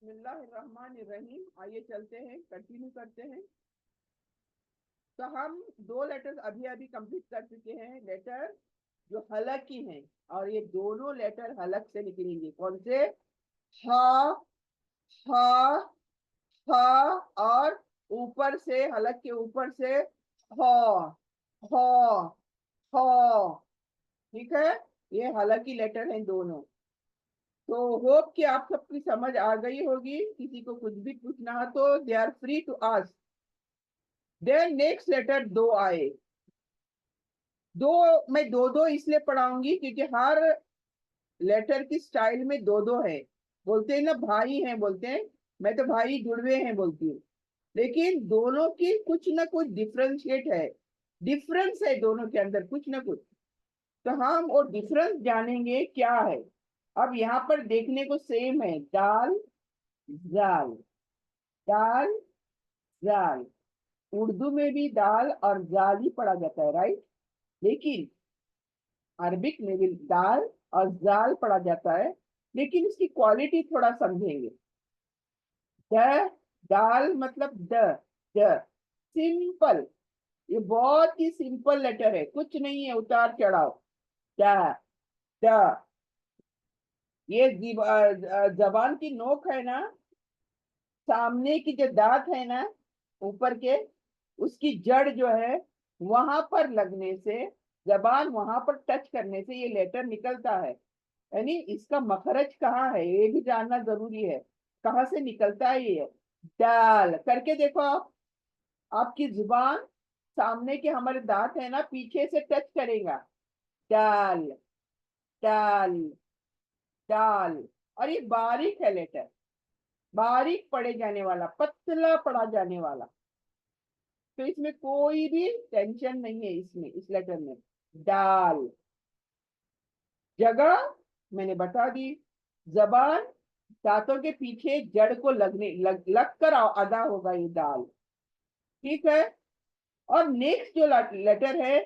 बिस्मिल्लाहिर्रहमानिर्रहीम। आइए चलते हैं, कंटिन्यू करते हैं। तो हम दो लेटर्स अभी अभी कंप्लीट कर चुके हैं, लेटर जो हलक की हैं, और ये दोनों लेटर हलक से निकलेंगे। कौन से? हा, हा, हा, और ऊपर से, हलक के ऊपर से हा, हा, हा। ठीक है, ये हलक की लेटर हैं दोनों। तो होप कि आप सबकी समझ आ गई होगी। किसी को कुछ भी पूछना हो तो they are free to ask. Then next letter दो आए। दो, मैं दो दो इसलिए पढ़ाऊंगी क्योंकि हर लेटर की स्टाइल में दो दो है। बोलते हैं ना भाई हैं, बोलते हैं, मैं तो भाई जुड़वे हैं बोलती हूँ। लेकिन दोनों की कुछ ना कुछ डिफरेंशिएट है, डिफरेंस है दोनों के अंदर कुछ ना कुछ। तो हम वो डिफरेंस जानेंगे क्या है। अब यहाँ पर देखने को सेम है, दाल जाल, दाल जाल। उर्दू में भी दाल और जाल ही पढ़ा जाता है, राइट। लेकिन अरबिक में भी दाल और जाल पढ़ा जाता है। लेकिन इसकी क्वालिटी थोड़ा समझेंगे। द, दाल मतलब द सिंपल। ये बहुत ही सिंपल लेटर है, कुछ नहीं है उतार चढ़ाव। The, the. ये जबान की नोक है ना, सामने की जो दांत है ना, ऊपर के, उसकी जड़ जो है, वहां पर लगने से, जबान वहां पर टच करने से ये लेटर निकलता है। यानी इसका मखरज कहाँ है ये भी जानना जरूरी है। कहाँ से निकलता है ये? दाल करके देखो आप। आपकी जुबान सामने के हमारे दांत है ना, पीछे से टच करेगा। दाल, दाल, दाल। और ये बारीक है लेटर, बारीक पढ़े जाने वाला, पतला पढ़ा जाने वाला। तो इसमें कोई भी टेंशन नहीं है, इसमें इस लेटर में। दाल, जगह मैंने बता दी। जबान दांतों के पीछे जड़ को लग कर अदा होगा ये दाल। ठीक है। और नेक्स्ट जो लेटर है,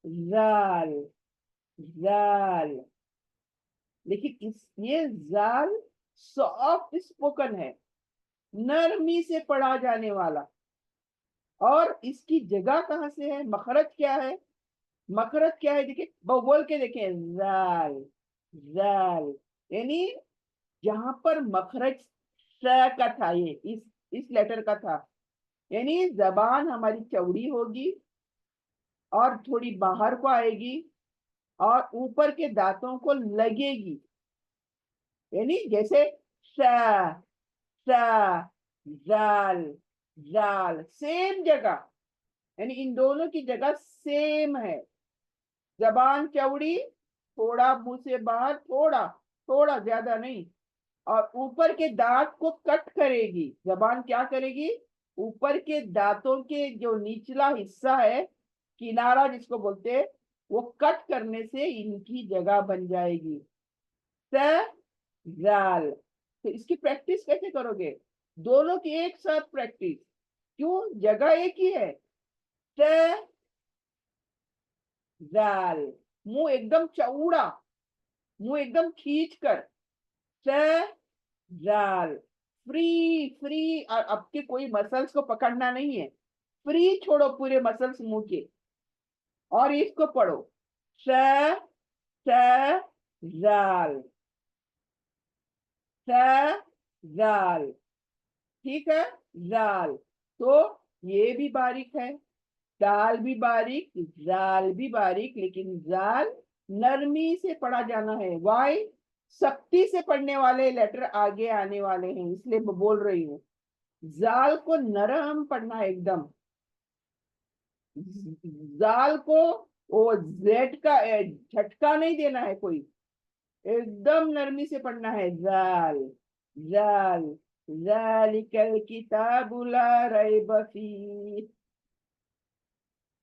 जाल, जाल। लेकिन इस ये जाल सॉफ्ट स्पोकन है, नरमी से पढ़ा जाने वाला। और इसकी जगह कहाँ से है, मखरज क्या है? मखरज क्या है देखिए, बोल के देखें, जाल, जाल। यानी जहां पर मखरज स का था, ये इस लेटर का था। यानी जबान हमारी चौड़ी होगी और थोड़ी बाहर को आएगी और ऊपर के दांतों को लगेगी। यानी जैसे स, स, जाल, जाल, सेम जगह। यानी इन दोनों की जगह सेम है। जबान चौड़ी, थोड़ा मुंह से बाहर, थोड़ा, थोड़ा ज्यादा नहीं। और ऊपर के दांत को कट करेगी जबान, क्या करेगी? ऊपर के दांतों के जो निचला हिस्सा है, किनारा जिसको बोलते हैं, वो कट करने से इनकी जगह बन जाएगी। जाल। तो इसकी प्रैक्टिस कैसे करोगे? दोनों की एक साथ प्रैक्टिस। क्यों? जगह एक ही है। जाल। मुंह एकदम चौड़ा, मुंह एकदम खींच कर। जाल। Free, free. और आपके कोई मसल्स को पकड़ना नहीं है, फ्री छोड़ो पूरे मसल्स मुंह के। और इसको पढ़ो, स, स, जाल, स, जाल। ठीक है, जाल। तो ये भी बारीक है, दाल भी बारीक, जाल भी बारीक। लेकिन जाल नरमी से पढ़ा जाना है। वाई? सख्ती से पढ़ने वाले लेटर आगे आने वाले हैं, इसलिए मैं बोल रही हूँ। जाल को नरम पढ़ना है एकदम। जाल को वो जेड का झटका नहीं देना है कोई, एकदम नरमी से पढ़ना है। जाल, जाल, जालिकल किताबु ला रैब फीह।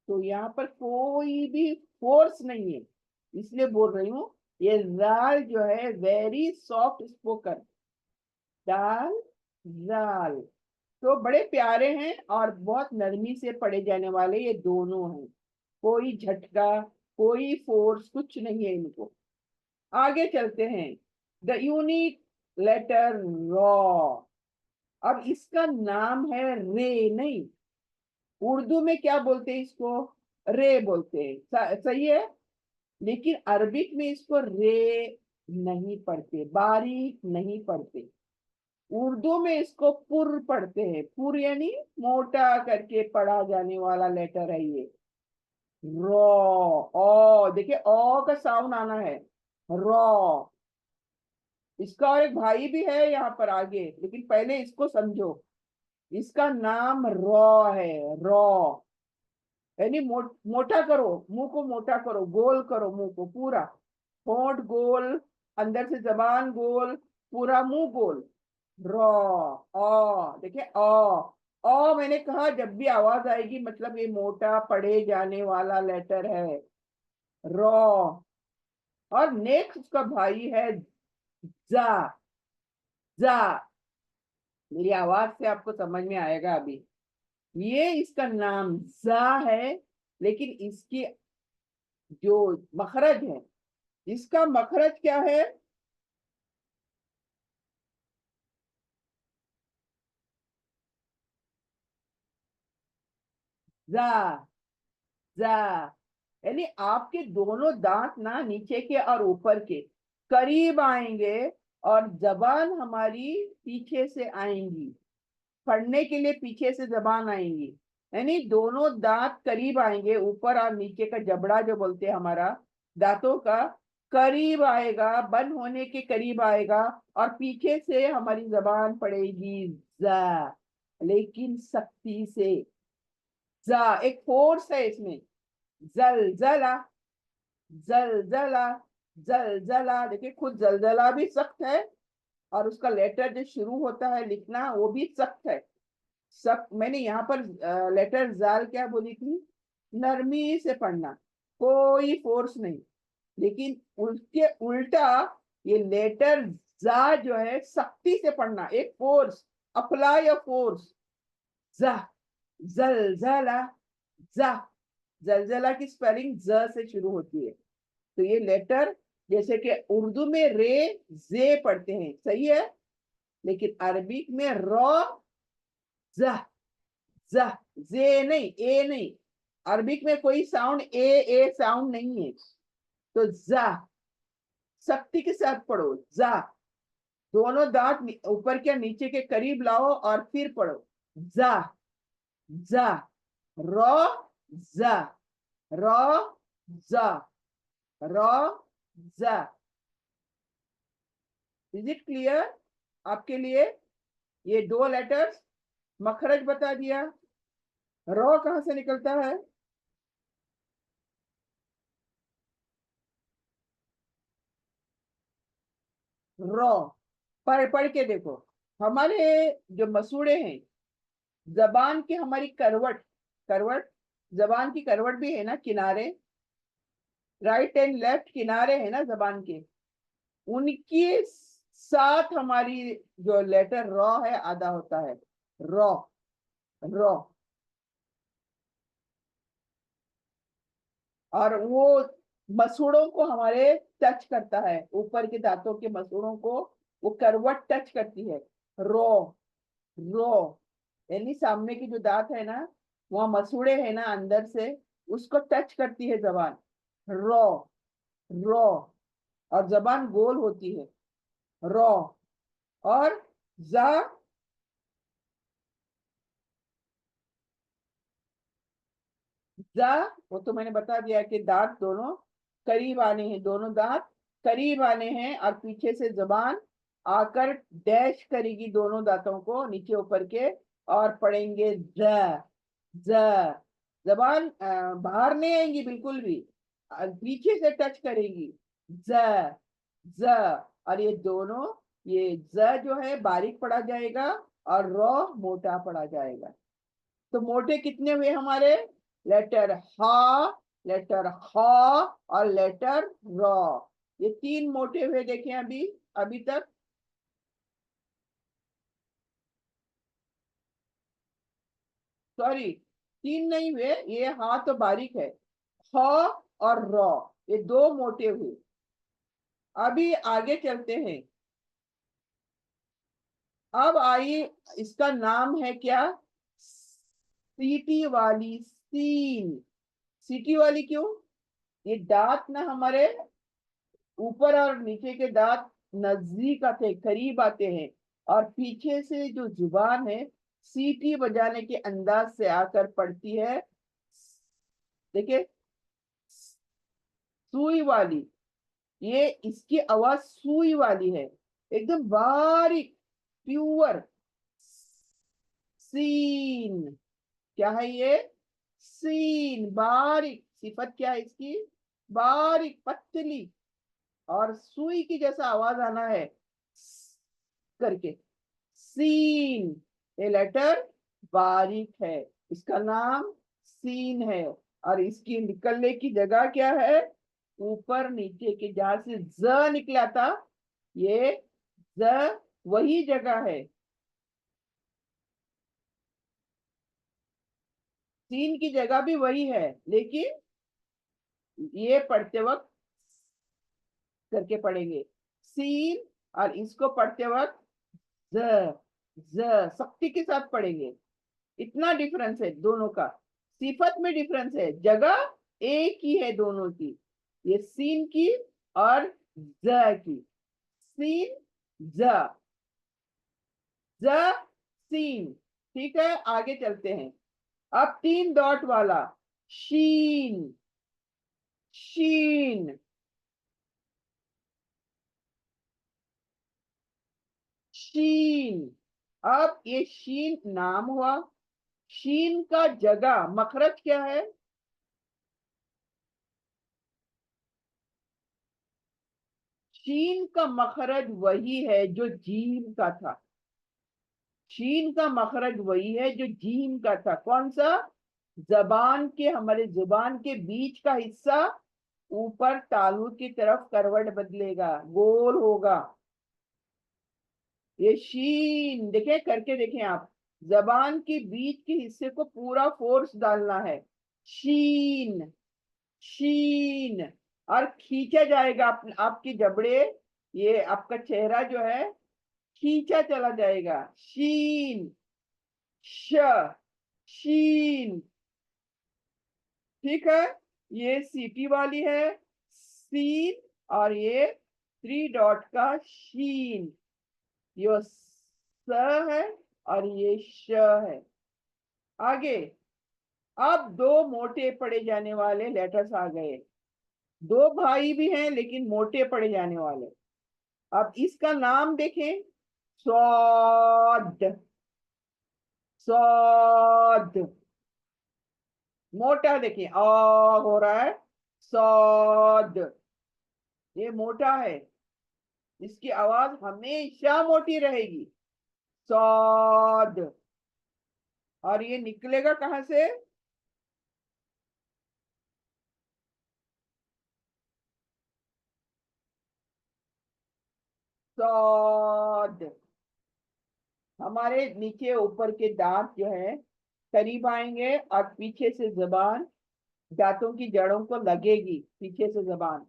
तो यहाँ पर कोई भी फोर्स नहीं है, इसलिए बोल रही हूँ। ये जाल जो है वेरी सॉफ्ट स्पोकन, दाल, जाल। तो बड़े प्यारे हैं और बहुत नरमी से पढ़े जाने वाले ये दोनों हैं। कोई झटका, कोई फोर्स कुछ नहीं है इनको। आगे चलते हैं। The unique letter raw. अब इसका नाम है रे, नहीं, उर्दू में क्या बोलते हैं इसको, रे बोलते हैं, सही है। लेकिन अरबिक में इसको रे नहीं पढ़ते, बारीक नहीं पढ़ते। उर्दू में इसको पुर पढ़ते हैं, पुर यानी मोटा करके पढ़ा जाने वाला लेटर है ये, रॉ। ओ देखिए, ओ का साउंड आना है, रॉ। इसका और एक भाई भी है यहाँ पर आगे, लेकिन पहले इसको समझो। इसका नाम रॉ है, रॉ। यानी मोटा करो, मुंह को मोटा करो, गोल करो मुंह को पूरा, होंठ गोल, अंदर से जबान गोल, पूरा मुंह गोल, रॉ। ओ देखिए, ओ मैंने कहा जब भी आवाज आएगी मतलब ये मोटा पढ़े जाने वाला लेटर है, रॉ। और नेक्स्ट उसका भाई है जा, जा। मेरी आवाज से आपको समझ में आएगा अभी। ये इसका नाम जा है, लेकिन इसकी जो मखरज है, इसका मखरज क्या है, जा, जा। यानी आपके दोनों दांत ना नीचे के और ऊपर के करीब आएंगे, और जबान हमारी पीछे से आएंगी, पढ़ने के लिए पीछे से जबान आएंगी। यानी दोनों दांत करीब आएंगे, ऊपर और नीचे का जबड़ा जो बोलते हैं हमारा, दांतों का करीब आएगा, बंद होने के करीब आएगा, और पीछे से हमारी जबान पड़ेगी जा, लेकिन सख्ती से। जा एक फोर्स है इसमें, जलजला, जलजला, जलजला। देखिए खुद जलजला भी सख्त है, और उसका लेटर जो शुरू होता है लिखना वो भी सख्त है। सब मैंने यहाँ पर लेटर जाल क्या बोली थी, नरमी से पढ़ना, कोई फोर्स नहीं। लेकिन उसके उल्टा ये लेटर जा जो है सख्ती से पढ़ना, एक फोर्स, अप्लाई अ फोर्स। जा, जलजला, जा। जलजला की स्पेलिंग ज से शुरू होती है। तो ये लेटर, जैसे कि उर्दू में रे जे पढ़ते हैं, सही है, लेकिन अरबिक में रॉ, जा, जा, जे नहीं, ए नहीं। अरबिक में कोई साउंड ए साउंड नहीं है। तो जा, सख्ती के साथ पढ़ो, जा। दोनों दांत ऊपर के नीचे के करीब लाओ और फिर पढ़ो, जा, जा, रॉ, जा, रॉ, जा, रॉ, जा। इज इट क्लियर आपके लिए? ये दो लेटर्स, मखरज बता दिया। रॉ कहां से निकलता है, रॉ। पढ़ के देखो। हमारे जो मसूड़े हैं, जबान की हमारी करवट, करवट, जबान की करवट भी है ना, किनारे, राइट एंड लेफ्ट किनारे है ना जबान के, उनके साथ हमारी जो लेटर रॉ है आधा होता है, रॉ, रॉ। और वो मसूड़ों को हमारे टच करता है, ऊपर के दांतों के मसूड़ों को वो करवट टच करती है, रो, रो। यानी सामने की जो दांत है ना, वहां मसूड़े है ना अंदर से, उसको टच करती है जबान, रो, रो। और जबान गोल होती है, रो। और जा, जा, वो तो मैंने बता दिया कि दांत दोनों करीब आने हैं, दोनों दांत करीब आने हैं, और पीछे से जबान आकर डैश करेगी दोनों दांतों को नीचे ऊपर के, और पढ़ेंगे ज, ज। जबान बाहर नहीं आएंगी बिल्कुल भी, पीछे से टच करेगी, ज, ज। और ये दोनों, ये ज जो है बारीक पढ़ा जाएगा, और रॉ मोटा पढ़ा जाएगा। तो मोटे कितने हुए हमारे, लेटर हा, लेटर हा, और लेटर रॉ। ये तीन मोटे हुए देखें अभी, अभी तक। सॉरी, तीन नहीं हुए, ये हा तो बारीक है, हा और रॉ, ये दो मोटे हुए। अभी आगे चलते हैं। अब आइए, इसका नाम है क्या? सीटी वाली सीन। सीटी वाली क्यों? ये दांत ना हमारे ऊपर और नीचे के दांत नजदीक आते, करीब आते हैं, और पीछे से जो जुबान है सीटी बजाने के अंदाज से आकर पड़ती है। देखिए, सुई वाली, ये इसकी आवाज सुई वाली है, एकदम बारीक, प्योर सीन। क्या है ये? सीन, बारीक। सिफत क्या है इसकी? बारीक, पतली, और सुई की जैसा आवाज आना है करके। सीन, ये लेटर बारीक है, इसका नाम सीन है। और इसकी निकलने की जगह क्या है? ऊपर नीचे के, जहां से ज निकला था, ये ज वही जगह है। सीन की जगह भी वही है, लेकिन ये पढ़ते वक्त करके पढ़ेंगे सीन, और इसको पढ़ते वक्त ज ज सख्ती के साथ पढ़ेंगे। इतना डिफरेंस है दोनों का। सिफत में डिफरेंस है, जगह एक ही है दोनों की, ये सीन की और ज की। सीन, ज, ज, सीन। ठीक है, आगे चलते हैं। अब तीन डॉट वाला शीन। शीन, शीन। अब ये शीन नाम हुआ, शीन का जगह मखरज क्या है? शीन का मखरज वही है जो जीम का था। शीन का मखरज वही है जो जीम का था। कौन सा? जबान के, हमारे जुबान के बीच का हिस्सा ऊपर तालू की तरफ करवट बदलेगा, गोल होगा। ये शीन, देखें करके, देखें आप, जबान के बीच के हिस्से को पूरा फोर्स डालना है। शीन, शीन। और खींचा जाएगा आपकी जबड़े, ये आपका चेहरा जो है खींचा चला जाएगा। शीन, श, शीन। ठीक है, ये सीटी वाली है सीन, और ये थ्री डॉट का शीन। ये स है और ये श है। आगे, अब दो मोटे पढ़े जाने वाले लेटर्स आ गए। दो भाई भी हैं लेकिन मोटे पढ़े जाने वाले। अब इसका नाम देखें, सौद। सौद, मोटा देखिए, हो रहा है सौद, ये मोटा है, इसकी आवाज हमेशा मोटी रहेगी। सौद। और ये निकलेगा कहां से? सौद। हमारे नीचे ऊपर के दांत जो है करीब आएंगे, और पीछे से जबान दांतों की जड़ों को लगेगी, पीछे से जबान।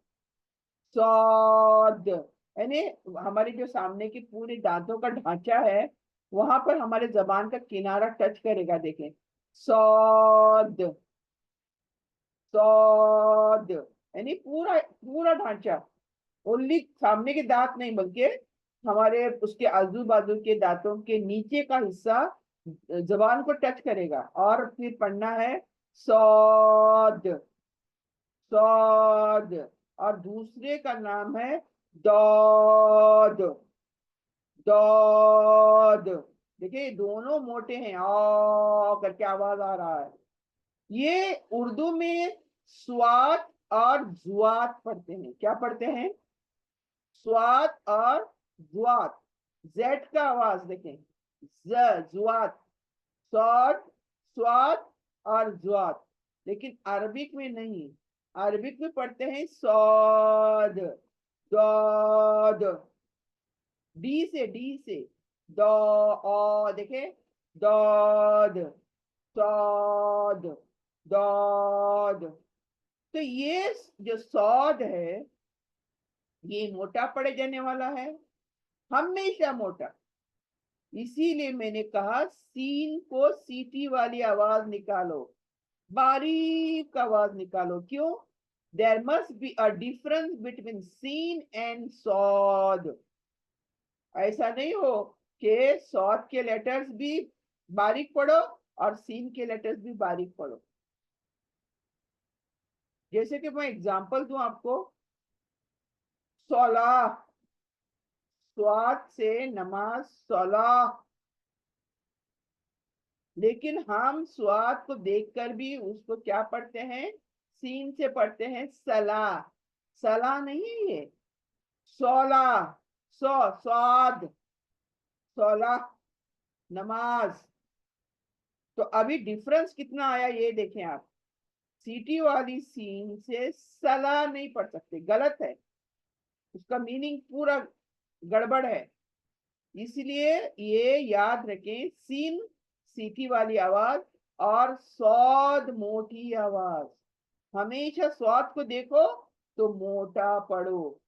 सौद, यानी हमारे जो सामने के पूरे दांतों का ढांचा है, वहां पर हमारे जबान का किनारा टच करेगा, देखें। सौद, सौद, यानी पूरा पूरा ढांचा। ओनली सामने के दांत नहीं, बल्कि हमारे उसके आजू बाजू के दांतों के नीचे का हिस्सा जबान को टच करेगा, और फिर पढ़ना है सौद, सौद। और दूसरे का नाम है दौद, दौद। देखिए दोनों मोटे हैं, करके आवाज आ रहा है। ये उर्दू में स्वात और जुआत पढ़ते हैं। क्या पढ़ते हैं? स्वात और जुआत। जेड का आवाज देखें, जुआत, स्वात, स्वात और जुआत। लेकिन अरबिक में नहीं, अरबिक में पढ़ते हैं सौद, दौद। डी से दो, देखे, दौद, सौद, दौद। तो ये जो सौद है, ये मोटा पड़े जाने वाला है, हमेशा मोटा। इसीलिए मैंने कहा सीन को सीटी वाली आवाज निकालो, बारीक आवाज निकालो। क्यों? There must be a difference between सीन एंड सौद। ऐसा नहीं हो कि सौद के लेटर्स भी बारीक पढ़ो और सीन के लेटर्स भी बारीक पढ़ो। जैसे कि मैं एग्जांपल दूं आपको, 16, स्वाद से नमाज 16, लेकिन हम स्वाद को देखकर भी उसको क्या पढ़ते हैं? सीन से पढ़ते हैं, सला। सला नहीं है ये, 16, स्वाद, 16 नमाज। तो अभी डिफरेंस कितना आया ये देखें आप। सीटी वाली सीन से सला नहीं पढ़ सकते, गलत है, उसका मीनिंग पूरा गड़बड़ है। इसलिए ये याद रखें, सीन सीटी वाली आवाज और स्वाद मोटी आवाज। हमेशा स्वाद को देखो तो मोटा पढ़ो,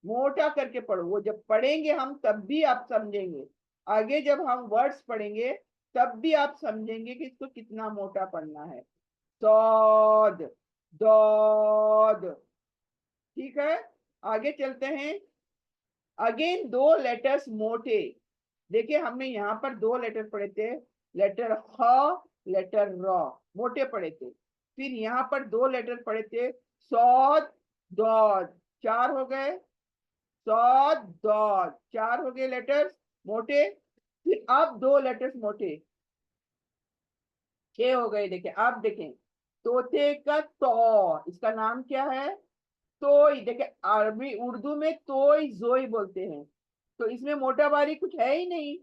मोटा करके पढ़ो। वो जब पढ़ेंगे हम तब भी आप समझेंगे, आगे जब हम वर्ड्स पढ़ेंगे तब भी आप समझेंगे कि इसको कितना मोटा पढ़ना है। सौद, दौद। ठीक है, आगे चलते हैं। अगेन दो लेटर्स मोटे। देखिए हमने यहाँ पर दो लेटर पढ़े थे, लेटर ख, लेटर र, मोटे पढ़े थे। फिर यहाँ पर दो लेटर पढ़े थे, सौद, दौद, चार हो गए। सौद, दौद, चार हो गए लेटर्स मोटे। फिर अब दो लेटर्स मोटे, छह हो गए। देखें, अब देखें, तोते का तो, इसका नाम क्या है? तोई। देखें, अरबी उर्दू में तोई जोई बोलते हैं, तो इसमें मोटा बारीक कुछ है ही नहीं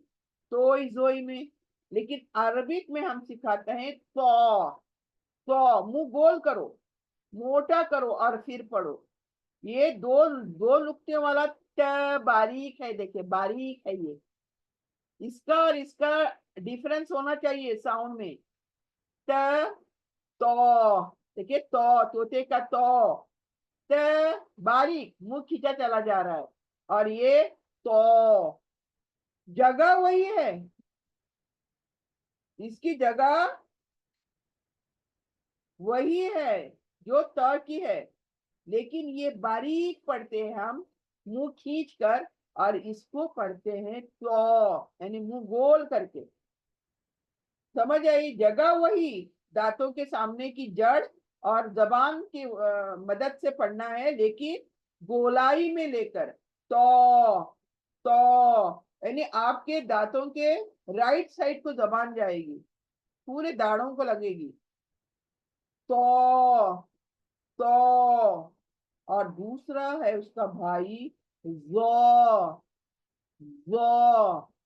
तोई जोई में। लेकिन अरबिक में हम सिखाते हैं तो मुंह गोल करो, मोटा करो और फिर पढ़ो। ये दो दो नुक्ते वाला त बारीक है, देखिए बारीक है ये। इसका और इसका डिफरेंस होना चाहिए साउंड में। त, तो, देखिए तो, तोते का तो, त बारीक, मुंह खींचा चला जा रहा है। और ये तो, जगह वही है, इसकी जगह वही है जो त की है, लेकिन ये बारीक पढ़ते हैं हम, मुंह खींच कर, और इसको पढ़ते हैं तो, यानी मुंह गोल करके। समझ आई? जगह वही, दांतों के सामने की जड़ और जबान की मदद से पढ़ना है, लेकिन गोलाई में लेकर। तो यानी आपके दांतों के राइट साइड को जबान जाएगी, पूरे दाढ़ों को लगेगी। तो और दूसरा है उसका भाई जो,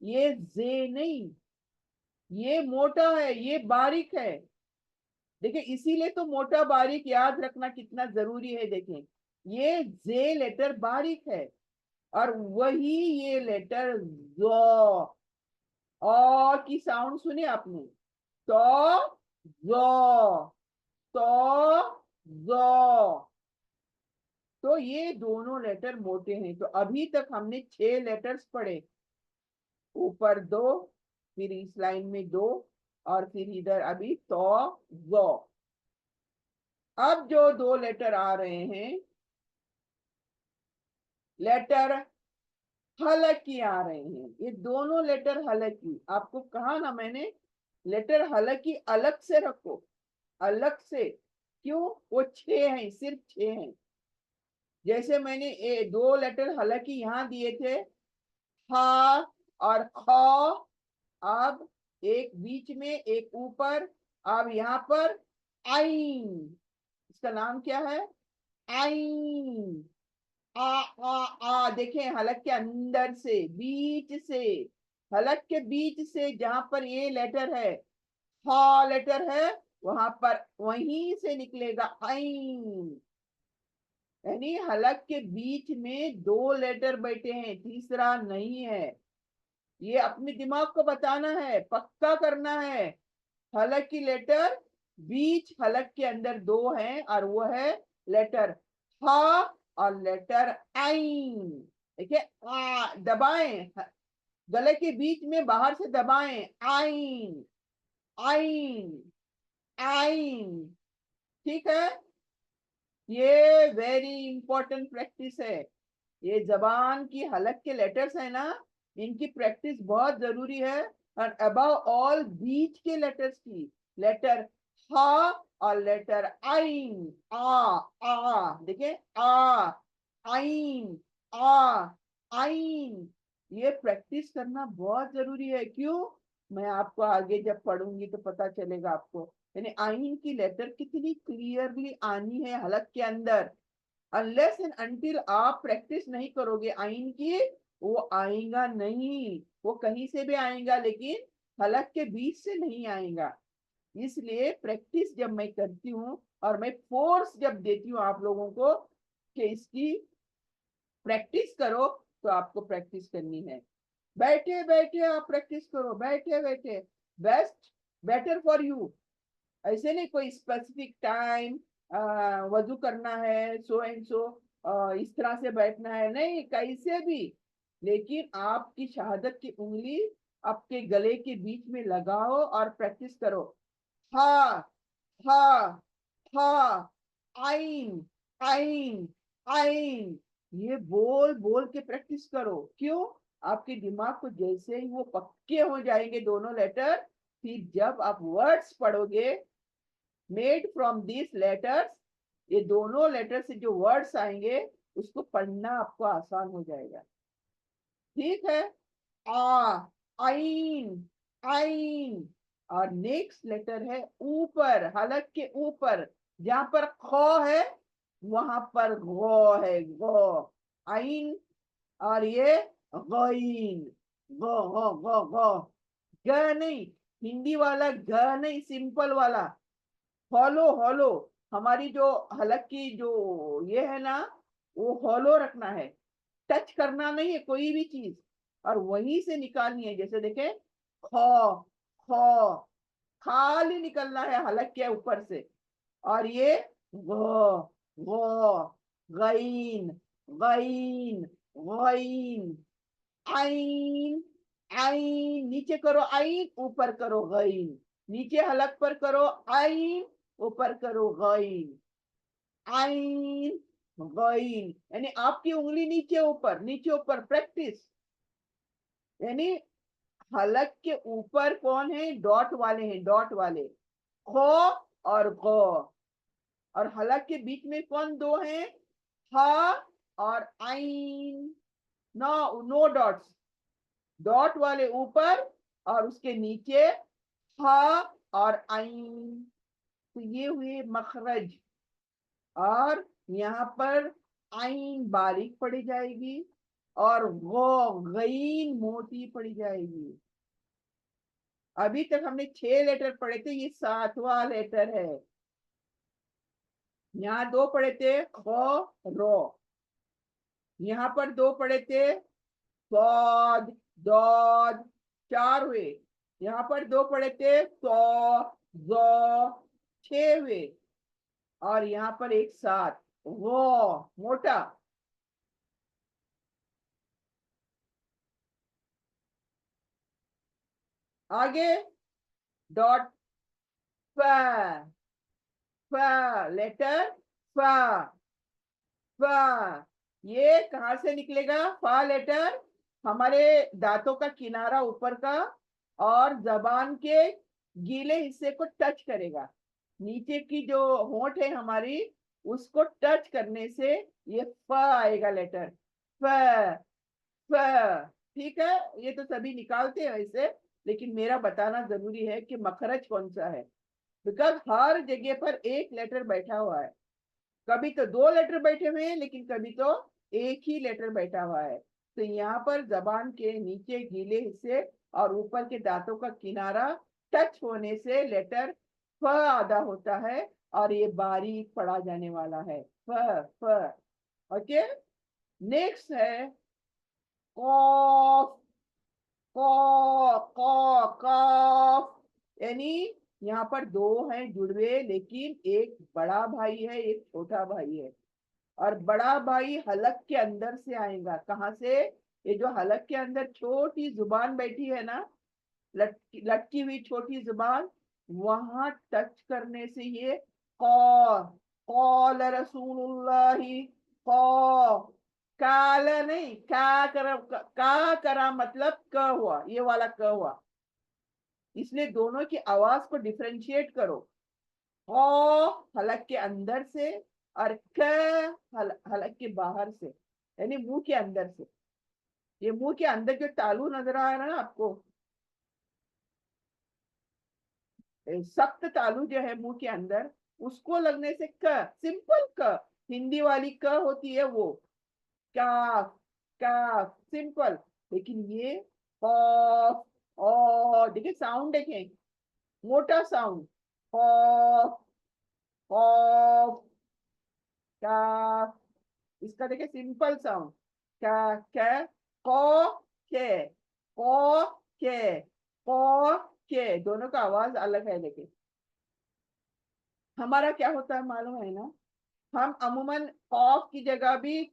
ये जे नहीं, ये मोटा है, ये बारीक है। देखिए इसीलिए तो मोटा बारीक याद रखना कितना जरूरी है। देखें, ये जे लेटर बारीक है, और वही ये लेटर जो, की साउंड सुने आपने? तो जो, तो जो। तो ये दोनों लेटर मोटे हैं। तो अभी तक हमने 6 लेटर्स पढ़े, ऊपर दो, फिर इस लाइन में दो, और फिर इधर अभी तो जो। अब जो दो लेटर आ रहे हैं, लेटर हलकी आ रहे हैं। ये दोनों लेटर हलकी, आपको कहा ना मैंने, लेटर हलकी अलग से रखो, अलग से। क्यों? वो 6 हैं, सिर्फ 6 हैं। जैसे मैंने दो लेटर हालांकि यहाँ दिए थे, हा और ख। अब एक बीच में, एक ऊपर। अब यहाँ पर आइन, इसका नाम क्या है? आइन। आ देखें, हलक के अंदर से, बीच से, हलक के बीच से जहां पर ये लेटर है, हा लेटर है, वहां पर वहीं से निकलेगा आइन। यानी हलक के बीच में दो लेटर बैठे हैं, तीसरा नहीं है। ये अपने दिमाग को बताना है, पक्का करना है। हलक की लेटर बीच हलक के अंदर दो हैं, और वो है लेटर हा और लेटर आइन। देखिए, आ दबाएं, गले के बीच में बाहर से दबाएं, आइन, आइन, आइन। ठीक है, ये वेरी इंपॉर्टेंट प्रैक्टिस है। ये जबान की हलक के लेटर्स है ना, इनकी प्रैक्टिस बहुत जरूरी है। और अबव ऑल बीच के लेटर्स की, लेटर हा और लेटर आइन, आ देखिए, आ, आइन, आ, आइन, ये प्रैक्टिस करना बहुत जरूरी है। क्यों? मैं आपको आगे जब पढ़ूंगी तो पता चलेगा आपको। यानी आइन की लेटर कितनी क्लियरली आनी है हलक के अंदर। अनलेस एंड अनटिल आप प्रैक्टिस नहीं करोगे आइन की, वो आएगा नहीं। वो कहीं से भी आएगा लेकिन हलक के बीच से नहीं आएगा। इसलिए प्रैक्टिस जब मैं करती हूँ और मैं फोर्स जब देती हूँ आप लोगों को कि इसकी प्रैक्टिस करो, तो आपको प्रैक्टिस करनी है। बैठे बैठे आप प्रैक्टिस करो, बैठे बैठे। Best, better for you. ऐसे नहीं कोई स्पेसिफिक टाइम वजू करना है, सो एंड सो इस तरह से बैठना है, नहीं, कैसे भी। लेकिन आपकी शहादत की उंगली आपके गले के बीच में लगाओ और प्रैक्टिस करो। हा, हा, हा, आइन, आइन, आइन, ये बोल बोल के प्रैक्टिस करो। क्यों? आपके दिमाग को जैसे ही वो पक्के हो जाएंगे दोनों लेटर, फिर जब आप वर्ड्स पढ़ोगे मेड फ्रॉम दिस लेटर्स, ये दोनों लेटर से जो वर्ड्स आएंगे उसको पढ़ना आपको आसान हो जाएगा। ठीक है, आ, आइन, आइन। और नेक्स्ट लेटर है ऊपर, हलक के ऊपर, जहां पर ख है वहां पर गो है, गो, आइन। और ये गईन, गो गो गो गो, ग नहीं, हिंदी वाला ग नहीं, सिंपल वाला, हॉलो, हॉलो। हमारी जो हलक की जो ये है ना, वो हॉलो रखना है। टच करना नहीं है कोई भी चीज, और वहीं से निकालनी है। जैसे देखे, खो, खो, खाली निकलना है हलक के ऊपर से। और ये गो, गो, गईन, गईन, गईन, आइन, आइन, नीचे करो आइन, ऊपर करो गईन, नीचे हलक पर करो आइन, ऊपर करो गईन, आइन, गईन। यानी आपकी उंगली नीचे ऊपर, नीचे ऊपर, प्रैक्टिस। यानी हलक के ऊपर कौन है? डॉट वाले हैं, डॉट वाले, खो और गो। और हलक के बीच में कौन दो हैं? हा और आइन। नो, नो डॉट्स, डॉट वाले ऊपर और उसके नीचे हा और आइन। तो ये हुए मखरज। और यहाँ पर आइन बारीक पड़ी जाएगी और गो, गईन मोटी पड़ी जाएगी। अभी तक हमने 6 लेटर पढ़े थे, ये 7वां लेटर है। यहाँ 2 पढ़े थे, खो, रो। यहाँ पर 2 पढ़े थे, सौद, दौद, 4 हुए। यहाँ पर 2 पढ़े थे, सौ, जो, 6 हुए। और यहाँ पर एक साथ, वो मोटा। आगे डॉट, फ, फ, लेटर फ, फ। ये कहाँ से निकलेगा? फ लेटर हमारे दांतों का किनारा ऊपर का और जबान के गीले हिस्से को टच करेगा। नीचे की जो होंठ है हमारी, उसको टच करने से ये फ आएगा लेटर, फ, फ। ठीक है, ये तो सभी निकालते हैं वैसे, लेकिन मेरा बताना जरूरी है कि मखरज कौन सा है। बिकॉज हर जगह पर एक लेटर बैठा हुआ है। कभी तो 2 लेटर बैठे हुए हैं, लेकिन कभी तो एक ही लेटर बैठा हुआ है। तो यहाँ पर जबान के नीचे गीले हिस्से और ऊपर के दांतों का किनारा टच होने से लेटर फ आधा होता है, और ये बारीक पढ़ा जाने वाला है, फ, फ। ओके, नेक्स्ट है कॉफ, कॉ, कॉ, कॉफ। यानी यहाँ पर 2 हैं जुड़वे, लेकिन एक बड़ा भाई है, एक छोटा भाई है। और बड़ा भाई हलक के अंदर से आएगा, कहाँ से? ये जो हलक के अंदर छोटी जुबान बैठी है ना, लटकी हुई छोटी जुबान, वहां टच करने से ये कौ, कौल रसूलुल्लाही, कौ, काल नहीं, का करा मतलब क हुआ, ये वाला क हुआ। इसलिए दोनों की आवाज को डिफरेंशिएट करो। कौ हलक के अंदर से, और क हलक के बाहर से, यानी मुंह के अंदर से। ये मुंह के अंदर जो तालू नजर आ रहा है ना आपको, सख्त तालू जो है मुंह के अंदर, उसको लगने से क, सिंपल क, हिंदी वाली क होती है वो, काफ, काफ सिंपल। लेकिन ये कॉफ, ओ देखिए साउंड, देखें मोटा साउंड, कॉफ, कॉफ, काफ। इसका देखिए सिंपल साउंड, का, क, को, के, को, के, को, के, दोनों का आवाज अलग है। लेकिन हमारा क्या होता है मालूम है ना, हम अमूमन कॉफ की जगह भी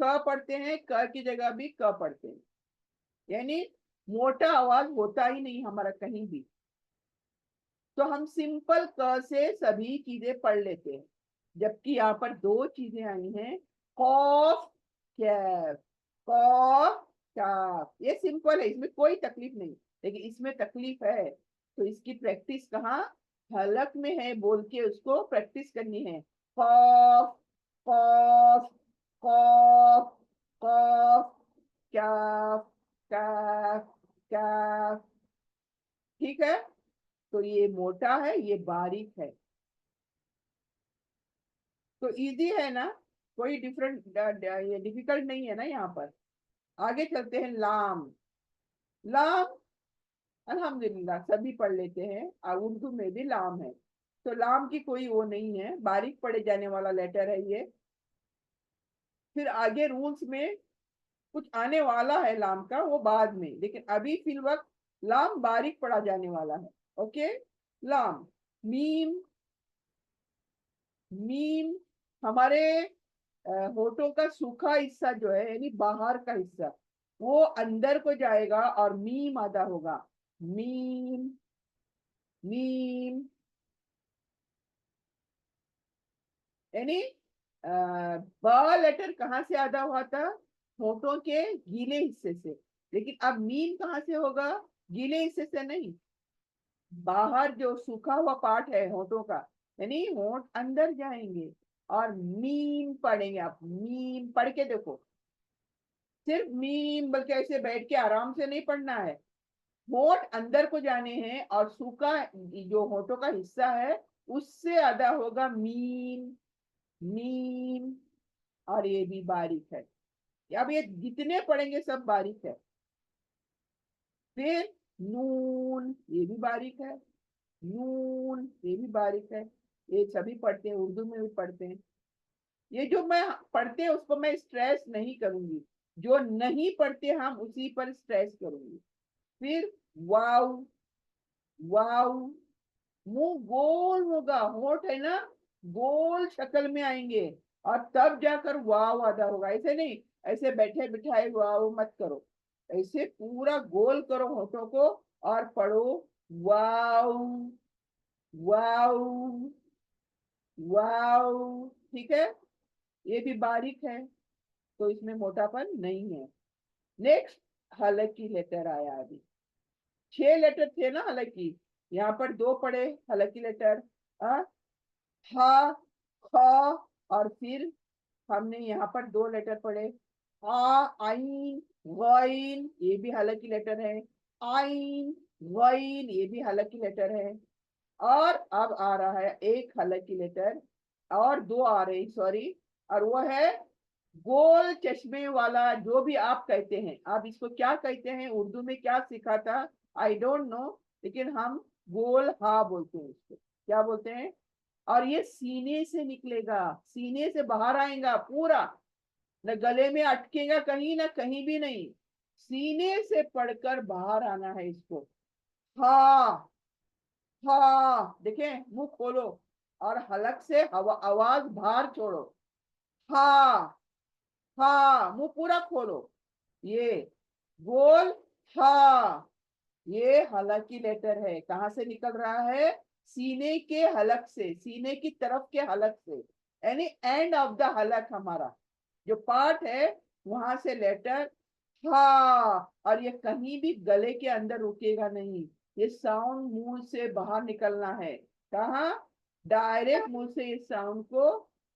क पढ़ते हैं, क की जगह भी क पढ़ते हैं, यानी मोटा आवाज होता ही नहीं हमारा कहीं भी। तो हम सिंपल क से सभी चीजें पढ़ लेते हैं, जबकि यहाँ पर दो चीजें आई हैं, कॉफ, कैफ, कॉफ, काफ। ये सिंपल है, इसमें कोई तकलीफ नहीं। लेकिन इसमें तकलीफ है, तो इसकी प्रैक्टिस कहाँ, हलक में है, बोल के उसको प्रैक्टिस करनी है। कॉफ, कॉफ, कॉफ, कॉफ, काफ, काफ, काफ। ठीक है, तो ये मोटा है, ये बारीक है, तो इजी है ना, कोई डिफरेंट ये डिफिकल्ट नहीं है ना यहाँ पर। आगे चलते हैं, लाम। लाम अल्हम्दुलिल्लाह सभी पढ़ लेते हैं, और उर्दू में भी लाम है, तो लाम की कोई वो नहीं है, बारीक पढ़े जाने वाला लेटर है ये। फिर आगे रूल्स में कुछ आने वाला है लाम का, वो बाद में, लेकिन अभी फिल वक्त लाम बारीक पढ़ा जाने वाला है। ओके, लाम, मीम, मीम हमारे होठों का सूखा हिस्सा जो है, यानी बाहर का हिस्सा, वो अंदर को जाएगा और मीम आधा होगा, मीम, मीम, यानी ब लेटर कहाँ से आधा हुआ था, होठों के गीले हिस्से से, लेकिन अब मीम कहाँ से होगा, गीले हिस्से से नहीं, बाहर जो सूखा हुआ पार्ट है होठों का, यानी होठ अंदर जाएंगे और मीम पढ़ेंगे। आप मीम पढ़ के देखो, सिर्फ मीम, बल्कि ऐसे बैठ के आराम से नहीं पढ़ना है, होठ अंदर को जाने हैं, और सूखा जो होठों का हिस्सा है उससे अदा होगा मीम, मीम। और ये भी बारीक है, अब ये जितने पढ़ेंगे सब बारीक है। फिर नून, ये भी बारीक है, नून ये भी बारीक है, ये सभी पढ़ते हैं, उर्दू में भी पढ़ते हैं। ये जो मैं पढ़ते हैं उसको मैं स्ट्रेस नहीं करूंगी, जो नहीं पढ़ते हम उसी पर स्ट्रेस करूंगी। फिर वाव, वाव, मुंह गोल होगा, होठ है ना, गोल शक्ल में आएंगे, और तब जाकर वाव अदा होगा। ऐसे नहीं, ऐसे बैठे बिठाए वाव मत करो, ऐसे पूरा गोल करो होठों को और पढ़ो, वाव, वाव, वाव। ठीक है, ये भी बारीक है, तो इसमें मोटापन नहीं है। नेक्स्ट, हालांकि लेटर आया अभी, 6 लेटर थे ना हालांकि, यहाँ पर 2 पढ़े हालांकि लेटर, हा, ख, और फिर हमने यहाँ पर 2 लेटर पढ़े, आ, आइन, वाइन, ये भी हालांकि लेटर है, आइन, वाइन, ये भी हालांकि लेटर है। और अब आ रहा है एक हालांकि लेटर, और 2 आ रहे, सॉरी, और वो है गोल चश्मे वाला, जो भी आप कहते हैं, आप इसको क्या कहते हैं, उर्दू में क्या सीखा था, आई डोंट नो, लेकिन हम गोल हा बोलते हैं इसको, क्या बोलते हैं। और ये सीने से निकलेगा, सीने से बाहर आएगा पूरा, न गले में अटकेगा कहीं, ना कहीं भी नहीं, सीने से पढ़कर बाहर आना है इसको। हा, हा, देखें, मुंह खोलो और हलक से हवा आवाज बाहर छोड़ो, हा, हा, मुंह पूरा खोलो, ये गोल हा, ये हलक की लेटर है। कहाँ से निकल रहा है? सीने के हलक से, सीने की तरफ के हलक से, यानी एंड ऑफ द हलक, हमारा जो पार्ट है वहां से लेटर हा। और ये कहीं भी गले के अंदर रुकेगा नहीं, ये साउंड मुंह से बाहर निकलना है। कहा? डायरेक्ट मुंह से इस साउंड को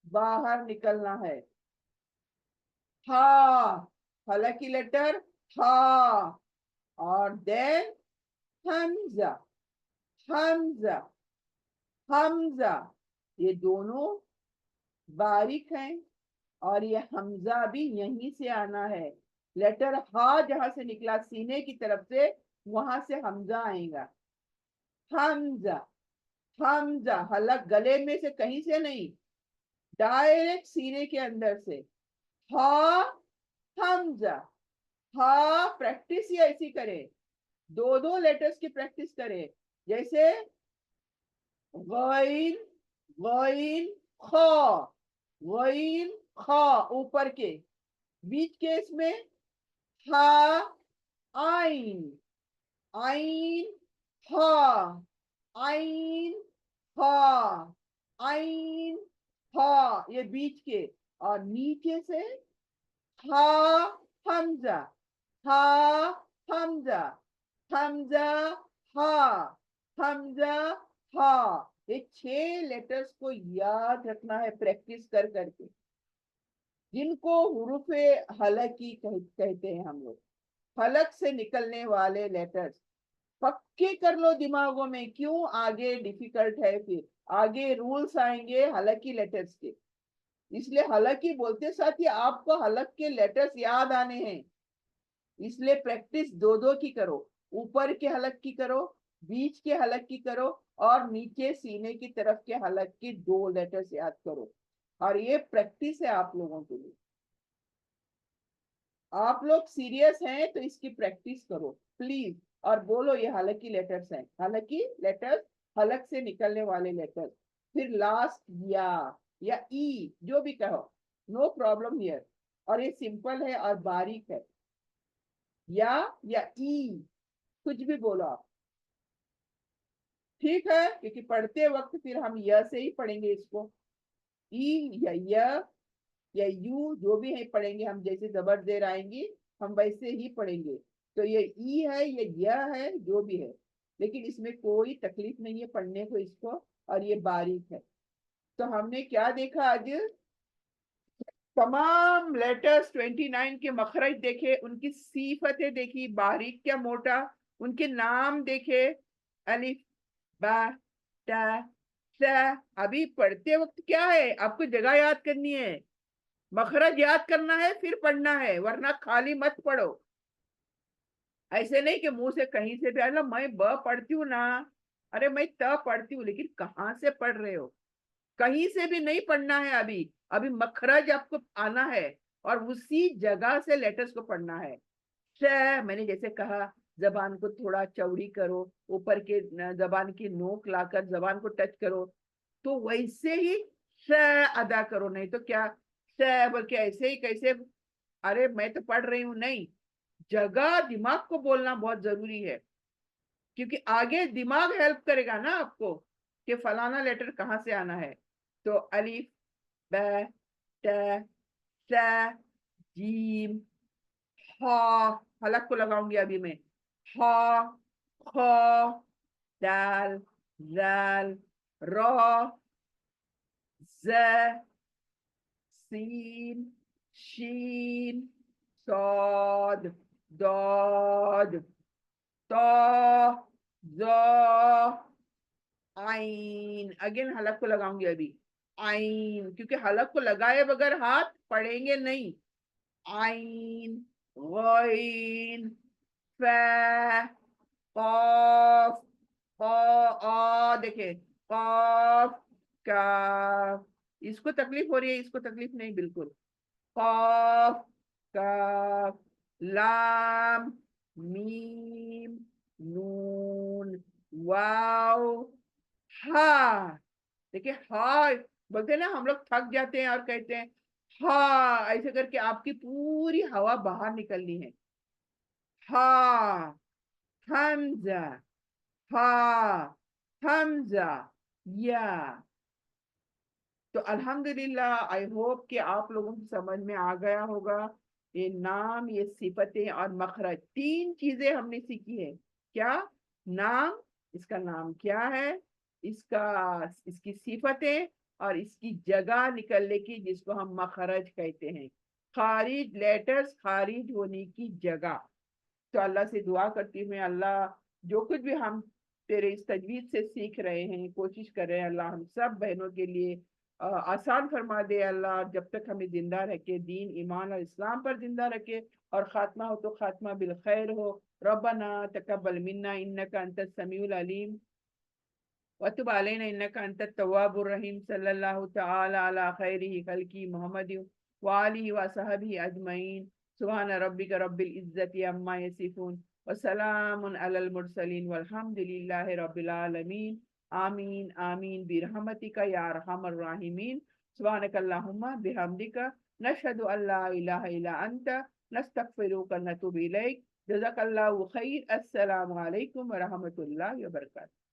बाहर निकलना है। हा, हालांकि लेटर हा। और देन हमजा, हमजा, हमजा, ये दोनों बारीक हैं। और ये हमजा भी यहीं से आना है। लेटर हा जहां से निकला सीने की तरफ से, वहां से हमजा आएगा। हमजा, हमजा, हलक गले में से कहीं से नहीं, डायरेक्ट सीने के अंदर से। हा, हमजा, हा। प्रैक्टिस ही ऐसी करे, दो दो लेटर्स की प्रैक्टिस करे। जैसे गइन, गइन ख, गइन ख, ऊपर के, बीच के इसमें हा, आइन, आइन हा, आइन हा, आइन हा, ये बीच के। और नीचे से हा, हमजा, हा, हमजा, हमजा हा, हमजा हा। ये 6 लेटर्स को याद रखना है प्रैक्टिस कर करके, जिनको हुरूफे हलकी कहते हैं हम लोग। हलक से निकलने वाले लेटर्स पक्के कर लो दिमागों में। क्यों? आगे डिफिकल्ट है, फिर आगे रूल्स आएंगे हलकी लेटर्स के। इसलिए हलकी बोलते साथ ही आपको हलक के लेटर्स याद आने हैं। इसलिए प्रैक्टिस दो दो की करो, ऊपर के हलक की करो, बीच के हलक की करो, और नीचे सीने की तरफ के हलक की 2 लेटर्स याद करो। और ये प्रैक्टिस है आप लोगों के लिए। आप लोग सीरियस हैं तो इसकी प्रैक्टिस करो प्लीज। और बोलो ये हालांकि लेटर्स हैं, हालांकि लेटर्स, हलक से निकलने वाले लेटर्स। फिर लास्ट या ई, जो भी कहो, नो प्रॉब्लम हियर। और ये सिंपल है और बारीक है। या ई, कुछ भी बोलो आप, ठीक है? क्योंकि पढ़ते वक्त फिर हम य से ही पढ़ेंगे इसको। ई या या यू, जो भी है पढ़ेंगे हम, जैसे जबर देर आएंगी हम वैसे ही पढ़ेंगे। तो ये ई है, ये य है, जो भी है, लेकिन इसमें कोई तकलीफ नहीं है पढ़ने को इसको। और ये बारीक है। तो हमने क्या देखा आज? तमाम लेटर्स 29 के मखरज देखे, उनकी सीफतें देखी, बारीक क्या मोटा, उनके नाम देखे। अलिफ, बा, ता, सा। अभी पढ़ते वक्त क्या है, आपको जगह याद करनी है, मखरज याद करना है, फिर पढ़ना है, वरना खाली मत पढ़ो। ऐसे नहीं कि मुंह से कहीं से भी आना, मैं ब पढ़ती हूँ ना, अरे मैं त पढ़ती हूँ, लेकिन कहाँ से पढ़ रहे हो? कहीं से भी नहीं पढ़ना है अभी। अभी मखरज आपको आना है, और उसी जगह से लेटर्स को पढ़ना है। मैंने जैसे कहा, जबान को थोड़ा चौड़ी करो, ऊपर के जबान की नोक लाकर जबान को टच करो, तो वैसे ही श अदा करो। नहीं तो क्या श बोल के ऐसे ही कैसे? अरे मैं तो पढ़ रही हूँ, नहीं, जगह दिमाग को बोलना बहुत जरूरी है, क्योंकि आगे दिमाग हेल्प करेगा ना आपको कि फलाना लेटर कहाँ से आना है। तो अलिफ, ब, ट, स, जीम, हा, हलक को लगाऊंगी अभी मैं। हा, ख, दाल, जाल, रा, ज, सीन, शीन, सौद, दौद, तो, जो, आइन। अगेन हलक को लगाऊंगी अभी। आइन, क्योंकि हलक को लगाए बगैर हाथ पढ़ेंगे नहीं। आइन, गइन, फे, कॉफ, देखे, कॉफ, काफ। इसको तकलीफ हो रही है, इसको तकलीफ नहीं बिल्कुल। कॉफ, काफ, लाम, मीम, नून, वाव, हा। देखिए हा, बोलते हैं ना हम लोग थक जाते हैं और कहते हैं हाँ, ऐसे करके आपकी पूरी हवा बाहर निकलनी है। हा, हमजा, हा, हमजा, या। तो अल्हम्दुलिल्लाह, आई होप कि आप लोगों की समझ में आ गया होगा। ये नाम, ये सिफतें और मखरज, तीन चीजें हमने सीखी है। क्या? नाम, इसका नाम क्या है, इसका, इसकी सिफतें, और इसकी जगह निकलने की, जिसको हम मखरज कहते हैं। खारिज, लेटर्स खारिज होने की जगह। तो अल्लाह से दुआ करती हूँ, अल्लाह जो कुछ भी हम तेरे इस तजवीज से सीख रहे हैं, कोशिश कर रहे हैं, अल्लाह हम सब बहनों के लिए आसान फरमा दे अल्लाह। जब तक हमें जिंदा रखे, दीन ईमान और इस्लाम पर जिंदा रखे, और खात्मा हो तो खात्मा बिल खैर हो। रब्बना तकब्बल मिन्ना इन्नका अंतस समीउल अलीम वतुब अलैना इन्नका अंतत तव्वाबुर रहीम। सल्लल्लाहु तआला अला खैरिही खल्की मुहम्मद व आलिहि व सहबिही अजमईन। सुब्हान रब्बिका रब्बिल इज्जति अम्मा यसिफून व सलामुन अलल मुरसलीन वल्हम्दुलिल्लाहि रब्बिल आलमीन। आमीन आमीन बिरहमतिका या अरहमर राहिमीन। सुब्हानकल्लाहुम्मा बिहम्दिका नशहदु अल्ला इलाहा इल्ला अंता नस्तगफिरुका व नतूबु इलैक। जज़ाकल्लाहु खैर। अस्सलामु अलैकुम व रहमतुल्लाहि व बरकातहू।